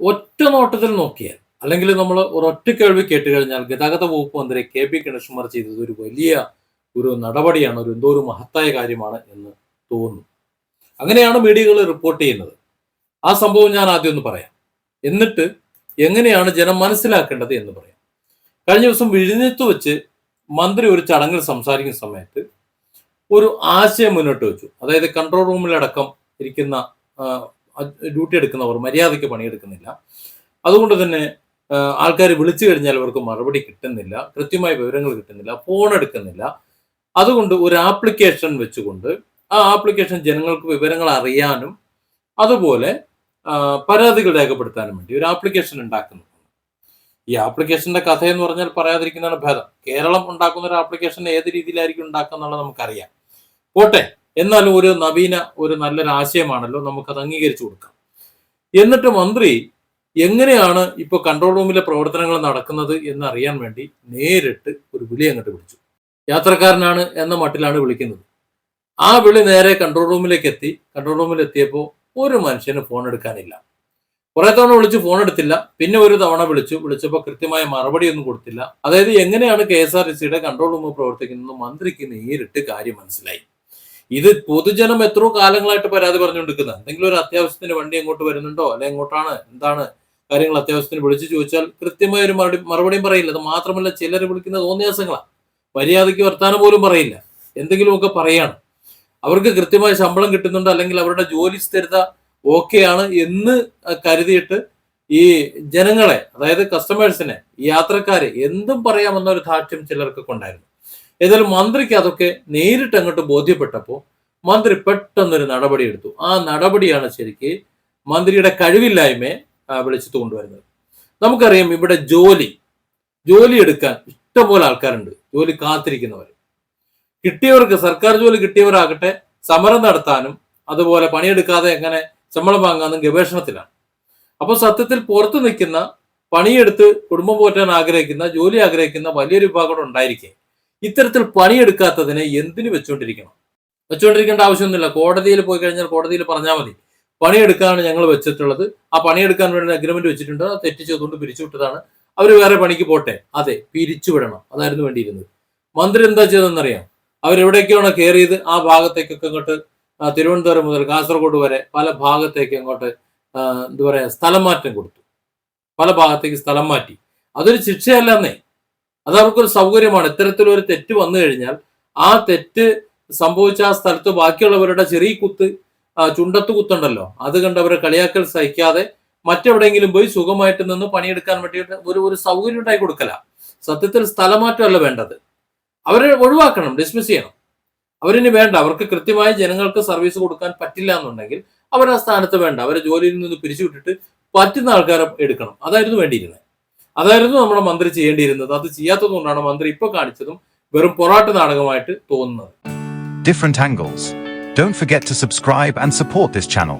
ഒറ്റ നോട്ടത്തിൽ നോക്കിയാൽ അല്ലെങ്കിൽ നമ്മൾ ഒരൊറ്റ കേൾവി കേട്ട് കഴിഞ്ഞാൽ ഗതാഗത വകുപ്പ് മന്ത്രി കെ.ബി. ഗണേഷ്കുമാർ ചെയ്തത് ഒരു വലിയ നടപടിയാണ്, എന്തോ ഒരു മഹത്തായ കാര്യമാണ് എന്ന് തോന്നുന്നു. അങ്ങനെയാണ് മീഡിയകൾ റിപ്പോർട്ട് ചെയ്യുന്നത്. ആ സംഭവം ഞാൻ ആദ്യം ഒന്ന് പറയാം, എന്നിട്ട് എങ്ങനെയാണ് ജനം മനസ്സിലാക്കേണ്ടത് എന്ന് പറയാം. കഴിഞ്ഞ ദിവസം വിഴിഞ്ഞത്ത് വെച്ച് മന്ത്രി ഒരു ചടങ്ങിൽ സംസാരിക്കുന്ന സമയത്ത് ഒരു ആശയം മുന്നോട്ട് വെച്ചു. അതായത് കൺട്രോൾ റൂമിലടക്കം ഇരിക്കുന്ന ഡ്യൂട്ടി എടുക്കുന്നവർ മര്യാദയ്ക്ക് പണിയെടുക്കുന്നില്ല. അതുകൊണ്ട് തന്നെ ആൾക്കാർ വിളിച്ചു കഴിഞ്ഞാൽ അവർക്ക് മറുപടി കിട്ടുന്നില്ല, കൃത്യമായ വിവരങ്ങൾ കിട്ടുന്നില്ല, ഫോൺ എടുക്കുന്നില്ല. അതുകൊണ്ട് ഒരു ആപ്ലിക്കേഷൻ വെച്ചുകൊണ്ട് ആ ആപ്ലിക്കേഷൻ ജനങ്ങൾക്ക് വിവരങ്ങൾ അറിയാനും അതുപോലെ പരാതികൾ രേഖപ്പെടുത്താനും വേണ്ടി ഒരു ആപ്ലിക്കേഷൻ ഉണ്ടാക്കുന്നു. ഈ ആപ്ലിക്കേഷന്റെ കഥ എന്ന് പറഞ്ഞാൽ പറയാതിരിക്കുന്നതാണ് ഭേദം. കേരളം ഉണ്ടാക്കുന്ന ഒരു ആപ്ലിക്കേഷൻ ഏത് രീതിയിലായിരിക്കും ഉണ്ടാക്കുക എന്നുള്ളത് നമുക്കറിയാം. പോട്ടെ, എന്നാലും ഒരു നല്ലൊരു ആശയമാണല്ലോ, നമുക്കത് അംഗീകരിച്ചു കൊടുക്കാം. എന്നിട്ട് മന്ത്രി എങ്ങനെയാണ് ഇപ്പൊ കൺട്രോൾ റൂമിലെ പ്രവർത്തനങ്ങൾ നടക്കുന്നത് എന്ന് അറിയാൻ വേണ്ടി നേരിട്ട് ഒരു വിളി അങ്ങോട്ട് വിളിച്ചു. യാത്രക്കാരനാണ് എന്ന മട്ടിലാണ് വിളിക്കുന്നത്. ആ വിളി നേരെ കൺട്രോൾ റൂമിലേക്ക് എത്തി. കൺട്രോൾ റൂമിൽ എത്തിയപ്പോൾ ഒരു മനുഷ്യന് ഫോൺ എടുക്കാനില്ല. കുറെ തവണ വിളിച്ചു, ഫോൺ എടുത്തില്ല. പിന്നെ ഒരു തവണ വിളിച്ചപ്പോൾ കൃത്യമായ മറുപടി ഒന്നും കൊടുത്തില്ല. അതായത് എങ്ങനെയാണ് KSRTCയുടെ കൺട്രോൾ റൂം പ്രവർത്തിക്കുന്നത് മന്ത്രിക്ക് നേരിട്ട് കാര്യം മനസ്സിലായി. ഇത് പൊതുജനം എത്രയോ കാലങ്ങളായിട്ട് പരാതി പറഞ്ഞുകൊണ്ടിരിക്കുന്നത്. എന്തെങ്കിലും ഒരു അത്യാവശ്യത്തിന് വണ്ടി എങ്ങോട്ട് വരുന്നുണ്ടോ, അല്ലെ എങ്ങോട്ടാണ്, എന്താണ് കാര്യങ്ങൾ അത്യാവശ്യത്തിന് വിളിച്ചു ചോദിച്ചാൽ കൃത്യമായ ഒരു മറുപടിയും പറയില്ല. അത് മാത്രമല്ല, ചിലർ വിളിക്കുന്ന തോന്നിയാസങ്ങളാണ്. മര്യാദയ്ക്ക് വർത്താനം പോലും പറയില്ല, എന്തെങ്കിലുമൊക്കെ പറയാണ്. അവർക്ക് കൃത്യമായ ശമ്പളം കിട്ടുന്നുണ്ട്, അല്ലെങ്കിൽ അവരുടെ ജോലി സ്ഥിരത ഓക്കെയാണ് എന്ന് കരുതിയിട്ട് ഈ ജനങ്ങളെ, അതായത് കസ്റ്റമേഴ്സിനെ, ഈ യാത്രക്കാരെ എന്തും പറയാമെന്ന ഒരു ധാർഷ്ട്യം ചിലർക്കൊക്കെ ഉണ്ടായിരുന്നു. ഏതായാലും മന്ത്രിക്ക് അതൊക്കെ നേരിട്ട് അങ്ങോട്ട് ബോധ്യപ്പെട്ടപ്പോൾ മന്ത്രി പെട്ടെന്നൊരു നടപടി എടുത്തു. ആ നടപടിയാണ് ശരിക്ക് മന്ത്രിയുടെ കഴിവില്ലായ്മയെ വിളിച്ചു കൊണ്ടുവരുന്നത്. നമുക്കറിയാം, ഇവിടെ ജോലി എടുക്കാൻ ഇഷ്ടംപോലെ ആൾക്കാരുണ്ട്, ജോലി കാത്തിരിക്കുന്നവർ. കിട്ടിയവർക്ക്, സർക്കാർ ജോലി കിട്ടിയവരാകട്ടെ സമരം നടത്താനും അതുപോലെ പണിയെടുക്കാതെ എങ്ങനെ ശമ്പളം വാങ്ങാനും ഗവേഷണത്തിലാണ്. അപ്പോൾ സത്യത്തിൽ പുറത്തു നിൽക്കുന്ന, പണിയെടുത്ത് കുടുംബം പോറ്റാൻ ആഗ്രഹിക്കുന്ന, ജോലി ആഗ്രഹിക്കുന്ന വലിയൊരു വിഭാഗം ഉണ്ടായിരിക്കെ ഇത്തരത്തിൽ പണിയെടുക്കാത്തതിനെ എന്തിനു വെച്ചുകൊണ്ടിരിക്കേണ്ട ആവശ്യമൊന്നുമില്ല. കോടതിയിൽ പോയി കഴിഞ്ഞാൽ കോടതിയിൽ പറഞ്ഞാൽ മതി, പണിയെടുക്കാനാണ് ഞങ്ങൾ വെച്ചിട്ടുള്ളത്, ആ പണിയെടുക്കാൻ വേണ്ടി അഗ്രിമെന്റ് വെച്ചിട്ടുണ്ട്, അത് തെറ്റ് ചെയ്തുകൊണ്ട് പിരിച്ചുവിട്ടതാണ്, അവർ വേറെ പണിക്ക് പോട്ടെ. അതെ, പിരിച്ചുവിടണം, അതായിരുന്നു വേണ്ടിയിരുന്നത്. മന്ത്രി എന്താ ചെയ്തതെന്നറിയാം? അവരെവിടേക്കാണോ കയറിയത് ആ ഭാഗത്തേക്കൊക്കെ ഇങ്ങോട്ട്, തിരുവനന്തപുരം മുതൽ കാസർഗോഡ് വരെ പല ഭാഗത്തേക്ക് അങ്ങോട്ട് എന്താ പറയാ, സ്ഥലം മാറ്റം കൊടുത്തു. പല ഭാഗത്തേക്ക് സ്ഥലം മാറ്റി. അതൊരു ശിക്ഷയല്ലെന്നേ, അത് അവർക്കൊരു സൗകര്യമാണ്. ഇത്തരത്തിലൊരു തെറ്റ് വന്നു കഴിഞ്ഞാൽ ആ തെറ്റ് സംഭവിച്ച ആ സ്ഥലത്ത് ബാക്കിയുള്ളവരുടെ ചെറിയ കുത്ത്, ചുണ്ടത്ത് കുത്തുണ്ടല്ലോ, അത് കണ്ട് അവരെ കളിയാക്കൽ സഹിക്കാതെ മറ്റെവിടെയെങ്കിലും പോയി സുഖമായിട്ട് നിന്ന് പണിയെടുക്കാൻ വേണ്ടിയിട്ട് ഒരു സൗകര്യം ഉണ്ടായി കൊടുക്കല. സത്യത്തിൽ സ്ഥലമാറ്റമല്ല വേണ്ടത്, അവരെ ഒഴിവാക്കണം, ഡിസ്മിസ് ചെയ്യണം. അവരിനി വേണ്ട, അവർക്ക് കൃത്യമായി ജനങ്ങൾക്ക് സർവീസ് കൊടുക്കാൻ പറ്റില്ല എന്നുണ്ടെങ്കിൽ അവർ ആ സ്ഥാനത്ത് വേണ്ട, അവരെ ജോലിയിൽ നിന്ന് പിരിച്ചുവിട്ടിട്ട് പറ്റുന്ന ആൾക്കാരെ എടുക്കണം. അതായിരുന്നു വേണ്ടിയിരുന്നത്, അതായിരുന്നു നമ്മുടെ മന്ത്രി ചെയ്യേണ്ടിയിരുന്നത്. അത് ചെയ്യാത്തതുകൊണ്ടാണ് മന്ത്രി ഇപ്പൊ കാണിച്ചതും വെറും പൊറാട്ട് നാടകമായിട്ട് തോന്നുന്നത്. Different angles. Don't forget to subscribe and support this channel.